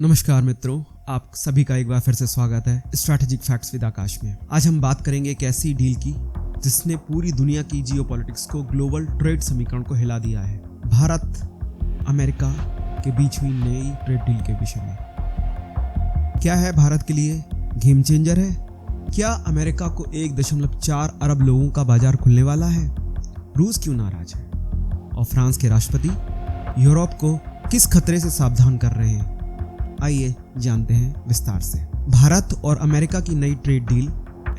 नमस्कार मित्रों, आप सभी का एक बार फिर से स्वागत है स्ट्रैटेजिक फैक्ट्स विद आकाश में। आज हम बात करेंगे एक ऐसी डील की जिसने पूरी दुनिया की जियोपॉलिटिक्स को, ग्लोबल ट्रेड समीकरण को हिला दिया है। भारत अमेरिका के बीच हुई नई ट्रेड डील के विषय में क्या है भारत के लिए गेम चेंजर है? क्या अमेरिका को 1.4 अरब लोगों का बाजार खुलने वाला है? रूस क्यों नाराज है? और फ्रांस के राष्ट्रपति यूरोप को किस खतरे से सावधान कर रहे हैं? आइए जानते हैं विस्तार से। भारत और अमेरिका की नई ट्रेड डील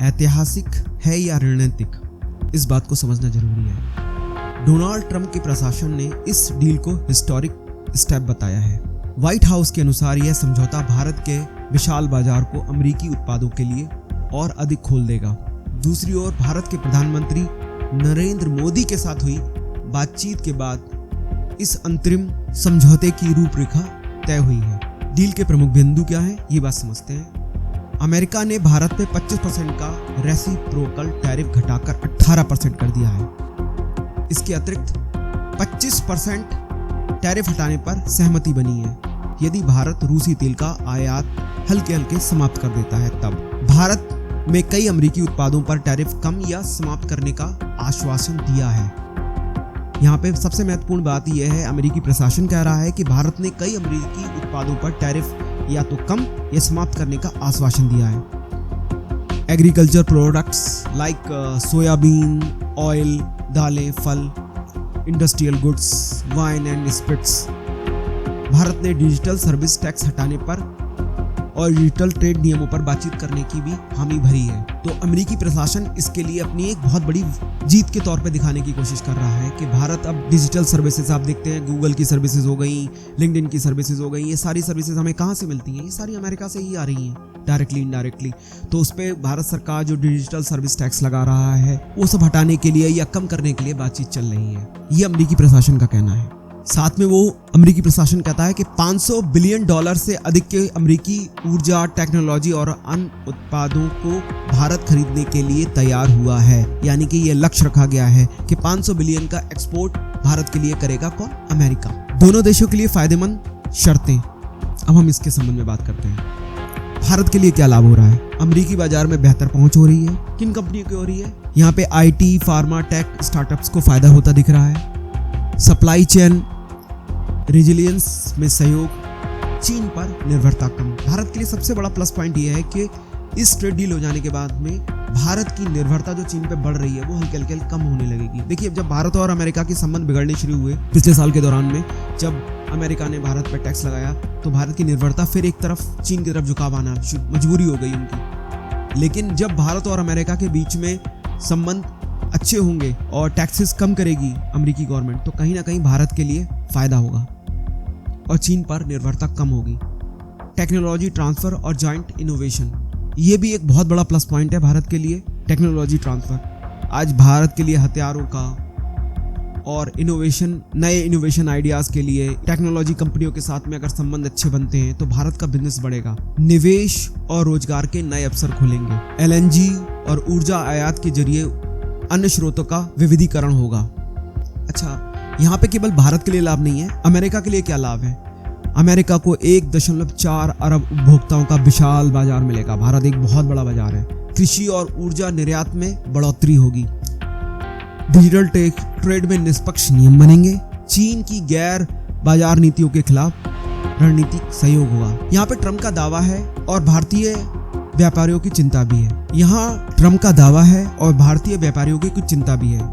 ऐतिहासिक है या रणनीतिक, इस बात को समझना जरूरी है। डोनाल्ड ट्रंप के प्रशासन ने इस डील को हिस्टोरिक स्टेप बताया है। व्हाइट हाउस के अनुसार यह समझौता भारत के विशाल बाजार को अमेरिकी उत्पादों के लिए और अधिक खोल देगा। दूसरी ओर भारत के प्रधानमंत्री नरेंद्र मोदी के साथ हुई बातचीत के बाद इस अंतरिम समझौते की रूपरेखा तय हुई है। डील के प्रमुख बिंदु क्या हैं, ये बात समझते हैं। अमेरिका ने भारत पे 25% का रेसिप्रोकल टैरिफ घटाकर 18% कर दिया है। इसके अतिरिक्त 25% टैरिफ हटाने पर सहमति बनी है यदि भारत रूसी तेल का आयात हल्के हल्के समाप्त कर देता है। तब भारत में कई अमेरिकी उत्पादों पर टैरिफ कम या समाप्त करने का आश्वासन दिया है। यहाँ पे सबसे महत्वपूर्ण बात यह है, अमेरिकी प्रशासन कह रहा है कि भारत ने कई अमेरिकी उत्पादों पर टैरिफ या तो कम या समाप्त करने का आश्वासन दिया है। Agriculture products like soyabean oil, दालें, फल, industrial goods, wine and spirits. Bharat ने डिजिटल सर्विस टैक्स हटाने पर और डिजिटल ट्रेड नियमों पर बातचीत करने की भी हामी भरी है। तो अमेरिकी प्रशासन इसके लिए अपनी एक बहुत बड़ी जीत के तौर पे दिखाने की कोशिश कर रहा है कि भारत अब डिजिटल सर्विसेज, आप देखते हैं गूगल की सर्विसेज हो गई, लिंक्डइन की सर्विसेज हो गई, ये सारी सर्विसेज हमें कहाँ से मिलती हैं? ये सारी अमेरिका से ही आ रही हैं, डायरेक्टली इनडायरेक्टली। तो उस पर भारत सरकार जो डिजिटल सर्विस टैक्स लगा रहा है वो सब हटाने के लिए या कम करने के लिए बातचीत चल रही है, ये अमेरिकी प्रशासन का कहना है। साथ में वो अमेरिकी प्रशासन कहता है कि $500 बिलियन से अधिक के अमेरिकी ऊर्जा, टेक्नोलॉजी और अन्य उत्पादों को भारत खरीदने के लिए तैयार हुआ है। यानी कि ये लक्ष्य रखा गया है कि 500 बिलियन का एक्सपोर्ट भारत के लिए करेगा कौन? अमेरिका। दोनों देशों के लिए फायदेमंद शर्तें। अब हम इसके संबंध में बात करते हैं। भारत के लिए क्या लाभ हो रहा है? अमेरिकी बाजार में बेहतर पहुंच हो रही है। किन कंपनियों की हो रही है? यहाँ पे IT, फार्मा, टेक स्टार्टअप्स को फायदा होता दिख रहा है। सप्लाई चेन रेजिलियंस में सहयोग, चीन पर निर्भरता कम। भारत के लिए सबसे बड़ा प्लस पॉइंट यह है कि इस ट्रेड डील हो जाने के बाद में भारत की निर्भरता जो चीन पे बढ़ रही है वो हल्के हल्के कम होने लगेगी। देखिए, जब भारत और अमेरिका के संबंध बिगड़ने शुरू हुए पिछले साल के दौरान में, जब अमेरिका ने भारत पर टैक्स लगाया तो भारत की निर्भरता फिर एक तरफ चीन की तरफ झुकाव आना मजबूरी हो गई उनकी। लेकिन जब भारत और अमेरिका के बीच में संबंध अच्छे होंगे और टैक्सेस कम करेगी अमेरिकी गवर्नमेंट, तो कहीं ना कहीं भारत के लिए फायदा होगा और चीन पर निर्भरता कम होगी। टेक्नोलॉजी ट्रांसफर और जॉइंट इनोवेशन, ये भी एक बहुत बड़ा प्लस पॉइंट है भारत के लिए। टेक्नोलॉजी ट्रांसफर आज भारत के लिए हथियारों का और इनोवेशन, नए इनोवेशन आइडियाज के लिए टेक्नोलॉजी कंपनियों के साथ में अगर संबंध अच्छे बनते हैं तो भारत का बिजनेस बढ़ेगा। निवेश और रोजगार के नए अवसर खुलेंगे। LNG और ऊर्जा आयात के जरिए अन्य स्रोतों का विविधीकरण होगा। अच्छा, यहाँ पे केवल भारत के लिए लाभ नहीं है, अमेरिका के लिए क्या लाभ है? अमेरिका को 1.4 अरब उपभोक्ताओं का विशाल बाजार मिलेगा। भारत एक बहुत बड़ा बाजार है। कृषि और ऊर्जा निर्यात में बढ़ोतरी होगी। डिजिटल ट्रेड में निष्पक्ष नियम बनेंगे। चीन की गैर बाजार नीतियों के खिलाफ रणनीतिक सहयोग होगा। यहाँ पे ट्रंप का दावा है और भारतीय व्यापारियों की चिंता भी है। यहाँ ट्रंप का दावा है और भारतीय व्यापारियों की कुछ चिंता भी है।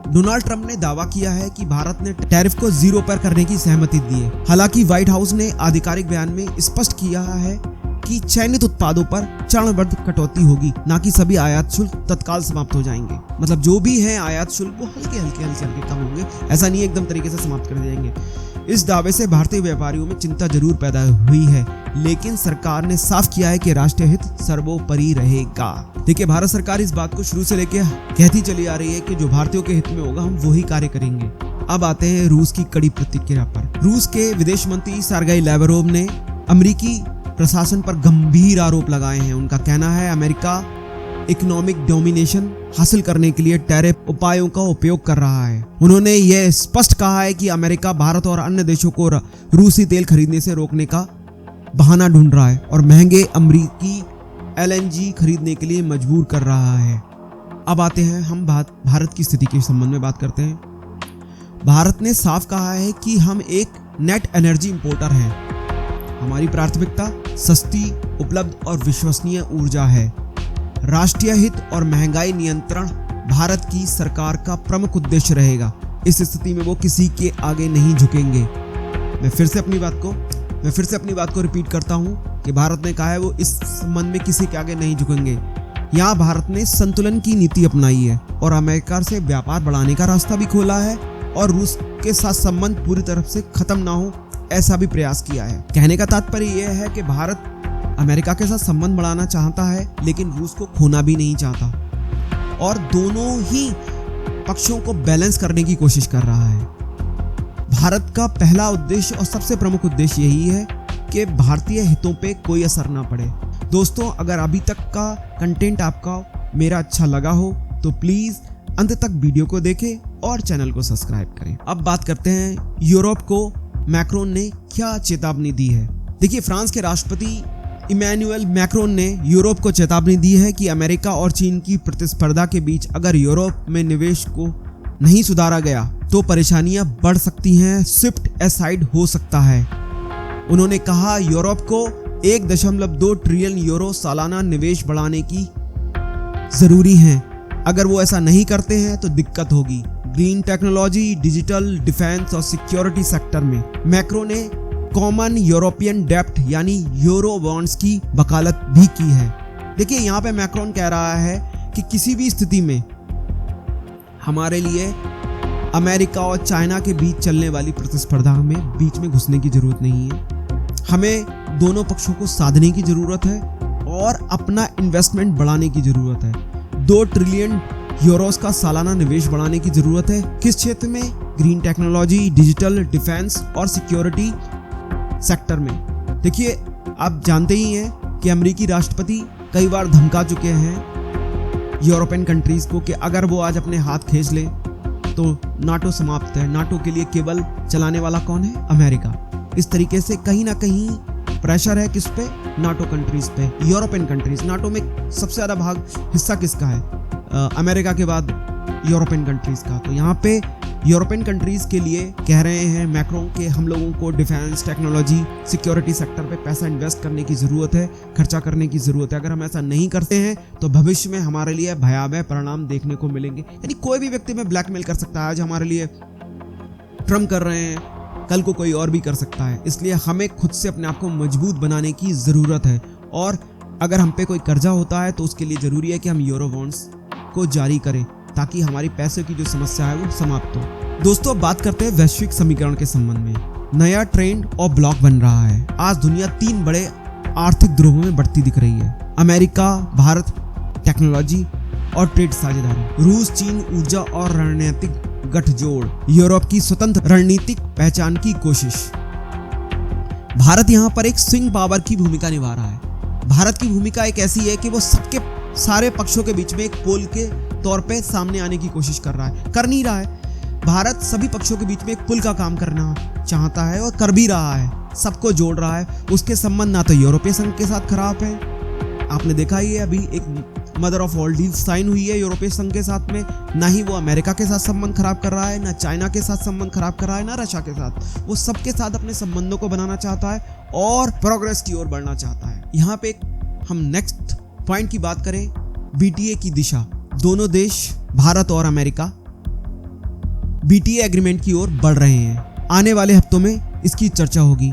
डोनाल्ड ट्रंप ने दावा किया है कि भारत ने टैरिफ को 0 पर करने की सहमति दी है। हालांकि व्हाइट हाउस ने आधिकारिक बयान में स्पष्ट किया है कि चयनित उत्पादों पर चरणबद्ध कटौती होगी, ना कि सभी आयात शुल्क तत्काल समाप्त हो जाएंगे। मतलब जो भी है आयात शुल्क वो हल्के हल्के कम होंगे, ऐसा नहीं एकदम तरीके से समाप्त कर जाएंगे। इस दावे से भारतीय व्यापारियों में चिंता जरूर पैदा हुई है, लेकिन सरकार ने साफ किया है कि राष्ट्रीय हित सर्वोपरि रहेगा। देखिए, भारत सरकार इस बात को शुरू से लेकर कहती चली आ रही है कि जो भारतीयों के हित में होगा हम वही कार्य करेंगे। अब आते हैं रूस की कड़ी प्रतिक्रिया पर। रूस के विदेश मंत्री सर्गेई लैवरोव ने अमेरिकी प्रशासन पर गंभीर आरोप लगाए हैं। उनका कहना है अमेरिका इकोनॉमिक डोमिनेशन हासिल करने के लिए टैरिफ उपायों का उपयोग कर रहा है। उन्होंने यह स्पष्ट कहा है कि अमेरिका भारत और अन्य देशों को रूसी तेल खरीदने से रोकने का बहाना ढूंढ रहा है और महंगे अमेरिकी LNG खरीदने के लिए मजबूर कर रहा है। अब आते हैं हम भारत की स्थिति के संबंध में बात करते हैं। भारत ने साफ कहा है कि हम एक नेट एनर्जी इंपोर्टर हैं। हमारी प्राथमिकता सस्ती, उपलब्ध और विश्वसनीय ऊर्जा है। राष्ट्रीय हित और महंगाई नियंत्रण भारत की सरकार का प्रमुख उद्देश्य रहेगा। इस स्थिति में वो किसी के आगे नहीं झुकेंगे। मैं फिर से अपनी बात को रिपीट करता हूँ कि भारत ने कहा है वो इस संबंध में किसी के आगे नहीं झुकेंगे। यहाँ भारत ने संतुलन की नीति अपनाई है और अमेरिका से व्यापार बढ़ाने का रास्ता भी खोला है और रूस के साथ संबंध पूरी तरह से खत्म ना हो ऐसा भी प्रयास किया है। कहने का तात्पर्य यह है कि भारत अमेरिका के साथ संबंध बढ़ाना चाहता है लेकिन रूस को खोना भी नहीं चाहता और दोनों ही पक्षों को बैलेंस करने की कोशिश कर रहा है। भारत का पहला उद्देश्य और सबसे प्रमुख उद्देश्य यही है कि भारतीय हितों पे कोई असर ना पड़े। दोस्तों, अगर अभी तक का कंटेंट आपका मेरा अच्छा लगा हो तो प्लीज अंत तक वीडियो को देखें और चैनल को सब्सक्राइब करें। अब बात करते हैं यूरोप को मैक्रोन ने क्या चेतावनी दी है। देखिए, फ्रांस के राष्ट्रपति इमैनुअल मैक्रोन ने यूरोप को चेतावनी दी है कि अमेरिका और चीन की प्रतिस्पर्धा के बीच अगर यूरोप में निवेश को नहीं सुधारा गया तो परेशानियां बढ़ सकती हैं, स्विफ्ट एसाइड हो सकता है। उन्होंने कहा यूरोप को 1.2 ट्रिलियन यूरो सालाना निवेश बढ़ाने की जरूरी है। अगर वो ऐसा नहीं करते हैं तो दिक्कत होगी। ग्रीन टेक्नोलॉजी, डिजिटल, डिफेंस और सिक्योरिटी सेक्टर में मैक्रो ने कॉमन यूरोपियन डेब्ट यानी यूरो बॉन्ड्स की वकालत भी की है। देखिए, यहाँ पे मैक्रोन कह रहा है कि किसी भी स्थिति में हमारे लिए अमेरिका और चाइना के बीच चलने वाली प्रतिस्पर्धा में बीच में घुसने की जरूरत नहीं है। हमें दोनों पक्षों को साधने की जरूरत है और अपना इन्वेस्टमेंट बढ़ाने की जरूरत है। 2 ट्रिलियन यूरोस का सालाना निवेश बढ़ाने की जरूरत है। किस क्षेत्र में? ग्रीन टेक्नोलॉजी, डिजिटल, डिफेंस और सिक्योरिटी सेक्टर में। देखिए, आप जानते ही हैं कि अमेरिकी राष्ट्रपति कई बार धमका चुके हैं यूरोपियन कंट्रीज को कि अगर वो आज अपने हाथ खींच ले तो नाटो समाप्त है। नाटो के लिए केबल चलाने वाला कौन है? अमेरिका। इस तरीके से कहीं ना कहीं प्रेशर है किस पे? नाटो कंट्रीज पे, यूरोपियन कंट्रीज। नाटो में सबसे ज्यादा भाग हिस्सा किसका है? अमेरिका के बाद यूरोपियन कंट्रीज का। तो यहाँ पे यूरोपियन कंट्रीज के लिए कह रहे हैं मैक्रोन के हम लोगों को डिफेंस, टेक्नोलॉजी, सिक्योरिटी सेक्टर पे पैसा इन्वेस्ट करने की जरूरत है, खर्चा करने की जरूरत है। अगर हम ऐसा नहीं करते हैं तो भविष्य में हमारे लिए भयावह परिणाम देखने को मिलेंगे। यानी कोई भी व्यक्ति में ब्लैकमेल कर सकता है। आज हमारे लिए ट्रम्प कर रहे हैं, कल को कोई और भी कर सकता है। इसलिए हमें खुद से अपने आप को मजबूत बनाने की जरूरत है और अगर हम पे कोई कर्जा होता है तो उसके लिए जरूरी है कि हम यूरो बॉन्ड्स को जारी करें ताकि हमारी पैसे की जो समस्या है वो समाप्त हो। दोस्तों, अब बात करते हैं वैश्विक समीकरण के संबंध में। नया ट्रेंड और ब्लॉक बन रहा है। आज दुनिया 3 बड़े आर्थिक ध्रुवों में बढ़ती दिख रही है। अमेरिका, भारत टेक्नोलॉजी और ट्रेड साझेदारी, रूस, चीन ऊर्जा और रणनीतिक गठजोड़, यूरोप की स्वतंत्र रणनीतिक पहचान की कोशिश। भारत यहाँ पर एक स्विंग पावर की भूमिका निभा रहा है। भारत की भूमिका एक ऐसी है कि वो सबके सारे पक्षों के बीच में एक पोल के तौर पे सामने आने की कोशिश कर रहा है, कर नहीं रहा है। भारत सभी पक्षों के बीच में एक पुल का काम करना चाहता है और कर भी रहा है, सबको जोड़ रहा है। उसके संबंध ना तो यूरोपीय संघ के साथ खराब है, आपने देखा ही है अभी एक mother of all deal sign हुई है यूरोपीय संघ के साथ में। ना ही वो अमेरिका के साथ संबंध खराब कर रहा है, ना चाइना के साथ संबंध खराब कर रहा है, ना रशिया के साथ। वो सबके साथ अपने संबंधों को बनाना चाहता है और प्रोग्रेस की ओर बढ़ना चाहता है। यहाँ पे हम नेक्स्ट पॉइंट की बात करें, बीटीए की दिशा। दोनों देश भारत और अमेरिका बीटीए एग्रीमेंट की ओर बढ़ रहे हैं। आने वाले हफ्तों में इसकी चर्चा होगी।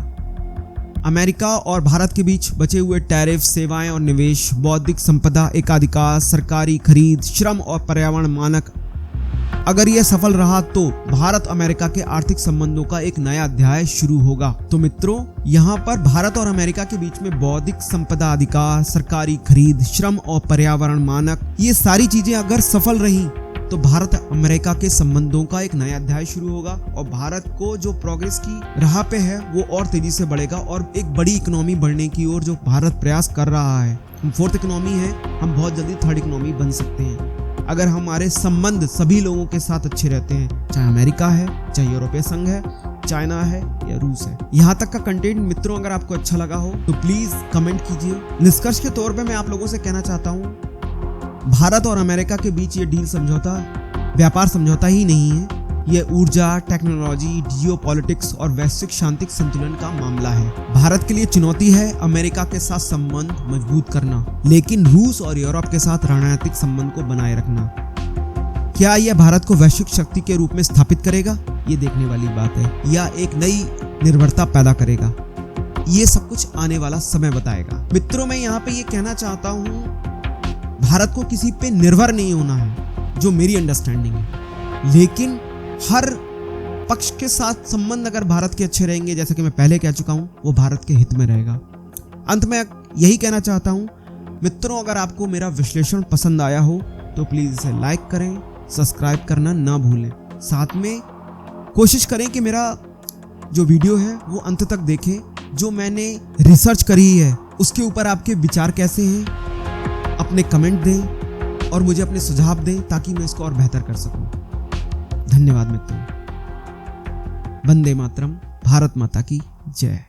अमेरिका और भारत के बीच बचे हुए टैरिफ, सेवाएं और निवेश, बौद्धिक संपदा, एकाधिकार, सरकारी खरीद, श्रम और पर्यावरण मानक, अगर यह सफल रहा तो भारत अमेरिका के आर्थिक संबंधों का एक नया अध्याय शुरू होगा। तो मित्रों, यहाँ पर भारत और अमेरिका के बीच में बौद्धिक संपदा अधिकार, सरकारी खरीद, श्रम और पर्यावरण मानक, ये सारी चीजें अगर सफल रही तो भारत अमेरिका के संबंधों का एक नया अध्याय शुरू होगा और भारत को जो प्रोग्रेस की राह पे है वो और तेजी से बढ़ेगा और एक बड़ी इकोनॉमी बढ़ने की ओर जो भारत प्रयास कर रहा है। हम 4th इकोनॉमी है, हम बहुत जल्दी 3rd इकोनॉमी बन सकते हैं अगर हमारे संबंध सभी लोगों के साथ अच्छे रहते हैं, चाहे अमेरिका है, चाहे यूरोपीय संघ है, चाइना है या रूस है। यहाँ तक का कंटेंट मित्रों अगर आपको अच्छा लगा हो तो प्लीज कमेंट कीजिए। निष्कर्ष के तौर पे मैं आप लोगों से कहना चाहता हूँ, भारत और अमेरिका के बीच ये डील समझौता व्यापार समझौता ही नहीं है, ये ऊर्जा, टेक्नोलॉजी, जियोपॉलिटिक्स और वैश्विक शांति संतुलन का मामला है। भारत के लिए चुनौती है अमेरिका के साथ संबंध मजबूत करना, लेकिन रूस और यूरोप के साथ रणनीतिक संबंध को बनाए रखना। क्या यह भारत को वैश्विक शक्ति के रूप में स्थापित करेगा, ये देखने वाली बात है, या एक नई निर्भरता पैदा करेगा, ये सब कुछ आने वाला समय बताएगा। मित्रों मैं यहाँ पे ये कहना चाहता हूँ, भारत को किसी पे निर्भर नहीं होना है, जो मेरी अंडरस्टैंडिंग है, लेकिन हर पक्ष के साथ संबंध अगर भारत के अच्छे रहेंगे, जैसा कि मैं पहले कह चुका हूं, वो भारत के हित में रहेगा। अंत में यही कहना चाहता हूं मित्रों, अगर आपको मेरा विश्लेषण पसंद आया हो तो प्लीज इसे लाइक करें, सब्सक्राइब करना ना भूलें। साथ में कोशिश करें कि मेरा जो वीडियो है वो अंत तक देखें। जो मैंने रिसर्च करी है उसके ऊपर आपके विचार कैसे हैं, अपने कमेंट दें और मुझे अपने सुझाव दें ताकि मैं इसको और बेहतर कर सकूं। धन्यवाद मित्रों। वंदे मातरम। भारत माता की जय।